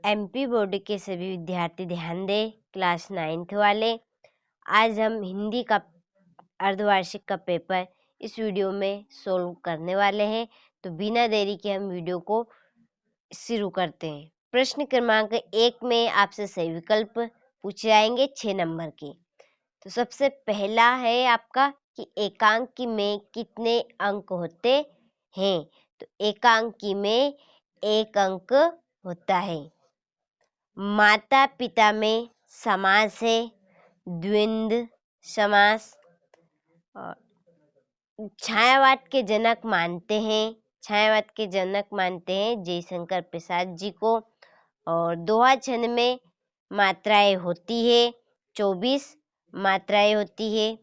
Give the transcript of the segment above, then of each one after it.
MP board के सभी विद्यार्थी ध्यान दें, क्लास 9th वाले। आज हम हिंदी का अर्धवार्षिक का पेपर इस वीडियो में सोल्व करने वाले हैं। तो बिना देरी के हम वीडियो को शुरू करते हैं। प्रश्न क्रमांक 1 में आपसे सही विकल्प पूछे जाएंगे 6 नंबर के। तो सबसे पहला है आपका कि एकांकी में कितने अंक होते हैं। तो एकांकी में 1 अंक होता है। माता पिता में समास है, द्वंद्व समास। छायावाद के जनक मानते हैं जयशंकर प्रसाद जी को। और दोहा छंद में मात्राएं होती है, 24 मात्राएं होती है।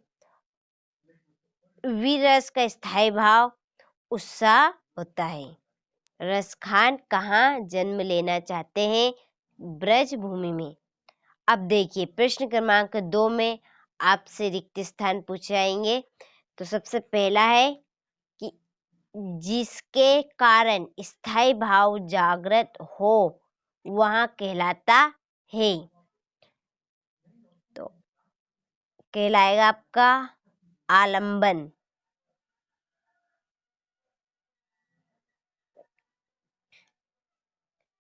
वीर रस का स्थायी भाव उत्साह होता है। रसखान कहाँ जन्म लेना चाहते हैं? ब्रज भूमि में। अब देखिए प्रश्न क्रमांक 2 में आपसे रिक्त स्थान पूछे जाएंगे। तो सबसे पहला है कि जिसके कारण स्थायी भाव जागृत हो वह कहलाता है। तो कहलाएगा आपका आलंबन।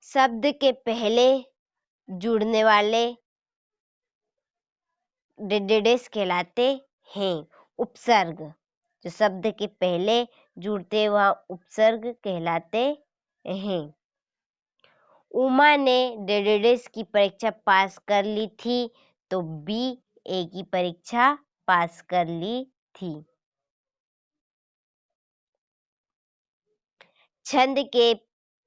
शब्द के पहले जुड़ने वाले डेडेडेस कहलाते हैं। उपसर्ग, जो शब्द के पहले जुड़ते वह उपसर्ग कहलाते हैं। उमा ने डेडेडेस की परीक्षा पास कर ली थी, तो BA की परीक्षा पास कर ली थी। छंद के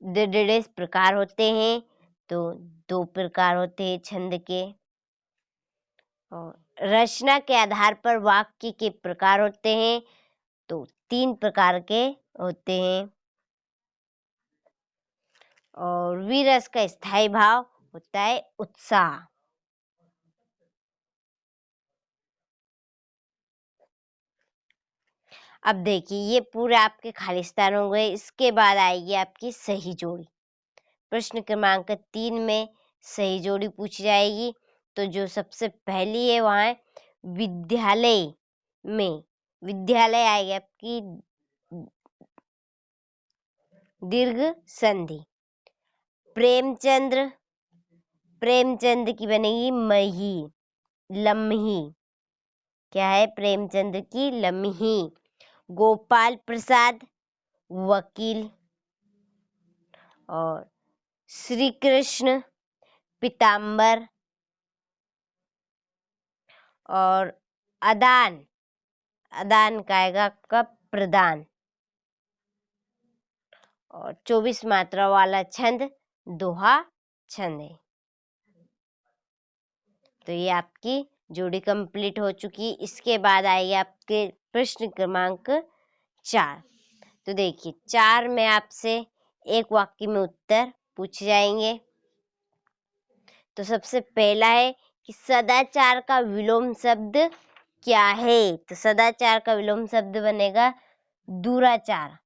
डेडेडेस प्रकार होते हैं, तो 2 प्रकार होते हैं छंद के। और रचना के आधार पर वाक्य के प्रकार होते हैं, तो 3 प्रकार के होते हैं। और वीरस का स्थायी भाव होता है उत्साह। अब देखिए ये पूरे आपके खाली स्थान हो गए। इसके बाद आएगी आपकी सही जोड़ी। प्रश्न क्रमांक 3 में सही जोड़ी पूछी जाएगी। तो जो सबसे पहली है वहां है विद्यालय में। विद्यालय आएगी आपकी दीर्घ संधि। प्रेमचंद की बनेगी मही, लम्ही। क्या है? प्रेमचंद की लम्ही। गोपाल प्रसाद वकील। और श्री कृष्ण पीताम्बर। और अदान का आएगा आपका प्रदान। और 24 मात्रा वाला छंद दोहा छंद है। तो ये आपकी जोड़ी कंप्लीट हो चुकी। इसके बाद आएगी आपके प्रश्न क्रमांक 4। तो देखिए 4 में आपसे एक वाक्य में उत्तर पूछे जाएंगे। तो सबसे पहला है कि सदाचार का विलोम शब्द क्या है? तो सदाचार का विलोम शब्द बनेगा दुराचार।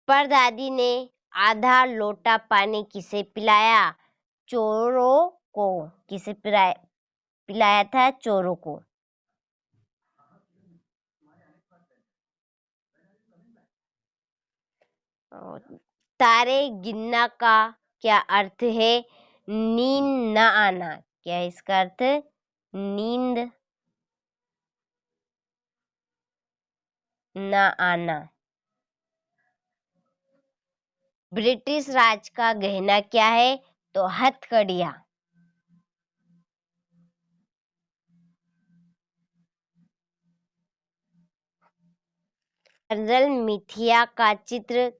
परदादी ने आधा लोटा पानी किसे पिलाया? चोरों को। किसे पिलाया था? चोरों को। तारे गिनना का क्या अर्थ है? नींद न आना। क्या है इसका अर्थ? नींद न आना। ब्रिटिश राज का गहना क्या है? तो हथकड़ियां। कर्नल मिथिया का चित्र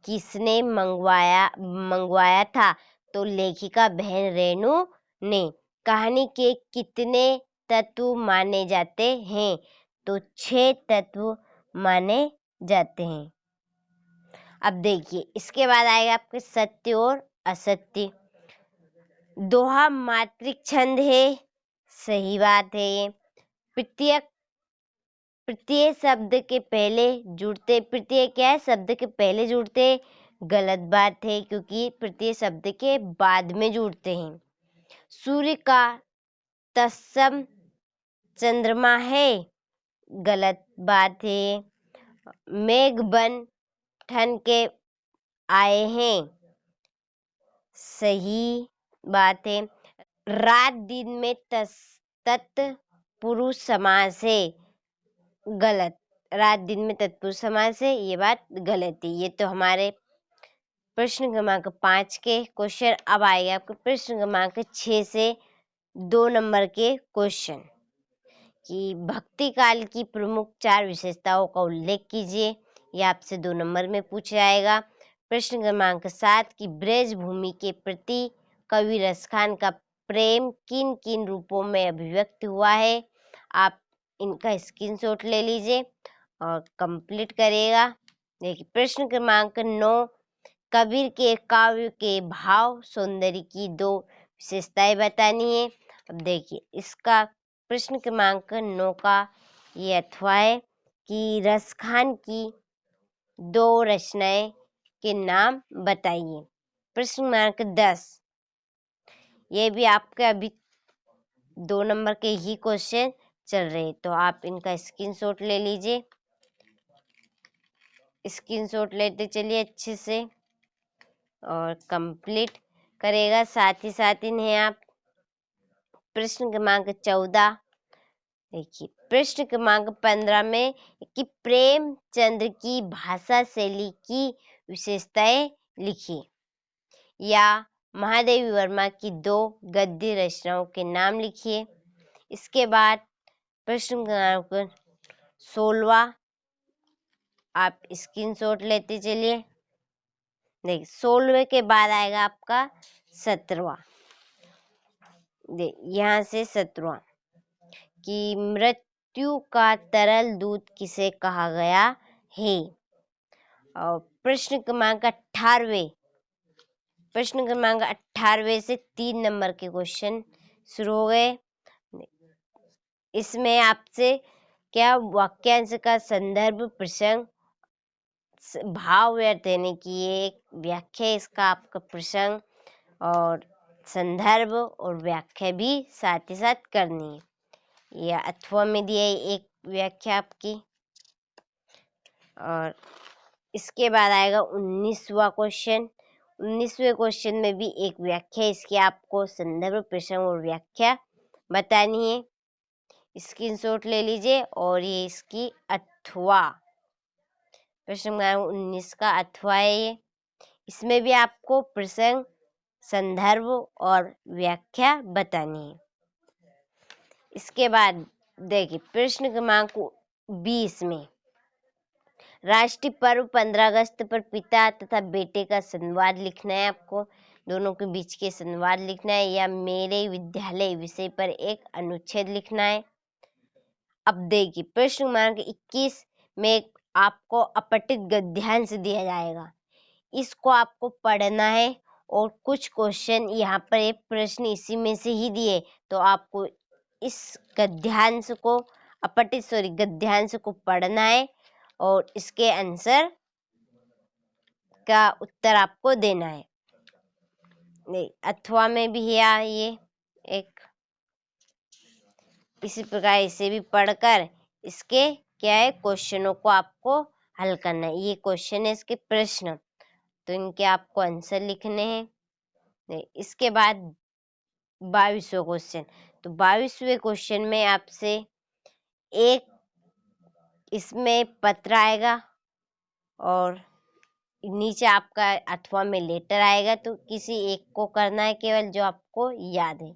किसने मंगवाया था? तो लेखिका बहन रेणु ने। कहानी के कितने तत्व माने जाते हैं? तो 6 तत्व माने जाते हैं। अब देखिए इसके बाद आएगा आपके सत्य और असत्य। दोहा मात्रिक छंद है, सही बात है ये। प्रत्येक प्रत्यय शब्द के पहले जुड़ते, प्रत्यय क्या है, शब्द के पहले जुड़ते, गलत बात है क्योंकि प्रत्यय शब्द के बाद में जुड़ते हैं। सूर्य का तत्सम चंद्रमा है, गलत बात है। मेघ बन ठन के आए हैं, सही बात है। रात दिन में तत्पुरुष समास है, गलत। रात दिन में तत्पुरुष समास है, ये बात गलत है। ये तो हमारे प्रश्न क्रमांक 5 के क्वेश्चन। अब आएगा आपके प्रश्न क्रमांक 6 से 2 नंबर के क्वेश्चन कि भक्ति काल की प्रमुख 4 विशेषताओं का उल्लेख कीजिए। यह आपसे 2 नंबर में पूछा जाएगा। प्रश्न क्रमांक 7 की ब्रज भूमि के प्रति कवि रसखान का प्रेम किन किन रूपों में अभिव्यक्त हुआ है। आप इनका स्क्रीनशॉट ले लीजिए और कंप्लीट करिएगा। देखिए प्रश्न क्रमांक 9 कबीर के काव्य के भाव सौंदर्य की 2 विशेषताएं बतानी है। अब देखिए इसका प्रश्न क्रमांक 9 का ये अथवा है कि रसखान की 2 रचनाएं के नाम बताइए। प्रश्न क्रमांक 10, ये भी आपके अभी 2 नंबर के ही क्वेश्चन चल रहे, तो आप इनका स्क्रीनशॉट ले लीजिए। स्क्रीनशॉट लेते चलिए अच्छे से और कंप्लीट करेगा। साथ ही साथ इन्हें आप प्रश्न क्रमांक 14 देखिए, प्रश्न क्रमांक 15 में कि प्रेमचंद्र की भाषा शैली की विशेषताएं लिखिए, या महादेवी वर्मा की 2 गद्य रचनाओं के नाम लिखिए। इसके बाद प्रश्न क्रमांक 16 आप स्क्रीनशॉट लेते चलिए। देखिए 16वें के बाद आएगा आपका 17वां। यहाँ से 17वां कि मृत्यु का तरल दूध किसे कहा गया है। और प्रश्न क्रमांक 18वें से 3 नंबर के क्वेश्चन शुरू हो गए। इसमें आपसे क्या वाक्यांश का संदर्भ प्रसंग भाव व्यर्थ देने की एक व्याख्या, इसका आपका प्रसंग और संदर्भ और व्याख्या भी साथ ही साथ करनी है। यह अथवा में दिया एक व्याख्या आपकी। और इसके बाद आएगा 19वां क्वेश्चन। 19वें क्वेश्चन में भी एक व्याख्या, इसकी आपको संदर्भ प्रसंग और व्याख्या बतानी है। स्क्रीनशॉट ले लीजिए और ये इसकी अथवा प्रश्न क्रमांक 19 का अथवा है ये। इसमें भी आपको प्रसंग संदर्भ और व्याख्या बतानी है। इसके बाद देखिए प्रश्न क्रमांक 20 में राष्ट्रीय पर्व 15 अगस्त पर पिता तथा बेटे का संवाद लिखना है। आपको दोनों के बीच के संवाद लिखना है, या मेरे विद्यालय विषय पर एक अनुच्छेद लिखना है। अब देखिए प्रश्न क्रमांक 21 में आपको अपठित गद्यांश दिया जाएगा, इसको आपको पढ़ना है और कुछ क्वेश्चन यहाँ पर एक प्रश्न इसी में से ही दिए, तो आपको इस गद्यांश को गद्यांश को पढ़ना है और इसके आंसर का उत्तर आपको देना है। नहीं, अथवा में भी है ये एक, इसी प्रकार इसे भी पढ़कर इसके क्या है क्वेश्चनों को आपको हल करना है। ये क्वेश्चन है इसके प्रश्न, तो इनके आपको आंसर लिखने हैं। इसके बाद 22वां क्वेश्चन, तो 22वें क्वेश्चन में आपसे एक इसमें पत्र आएगा और नीचे आपका अथवा में लेटर आएगा, तो किसी एक को करना है केवल जो आपको याद है।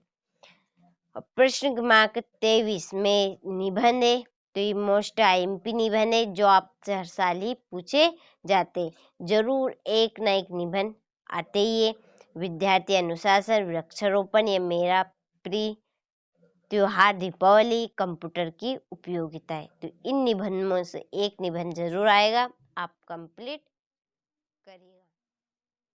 प्रश्न क्रमांक 23 में निबंध है, तो ये मोस्ट आईएमपी निबंध है जो आपसे हर साल ही पूछे जाते, जरूर एक न एक निबंध आते ही है। विद्यार्थी अनुशासन, वृक्षारोपण, या मेरा प्रिय त्योहार दीपावली, कंप्यूटर की उपयोगिता है। तो इन निबंधों से एक निबंध जरूर आएगा, आप कंप्लीट करिए।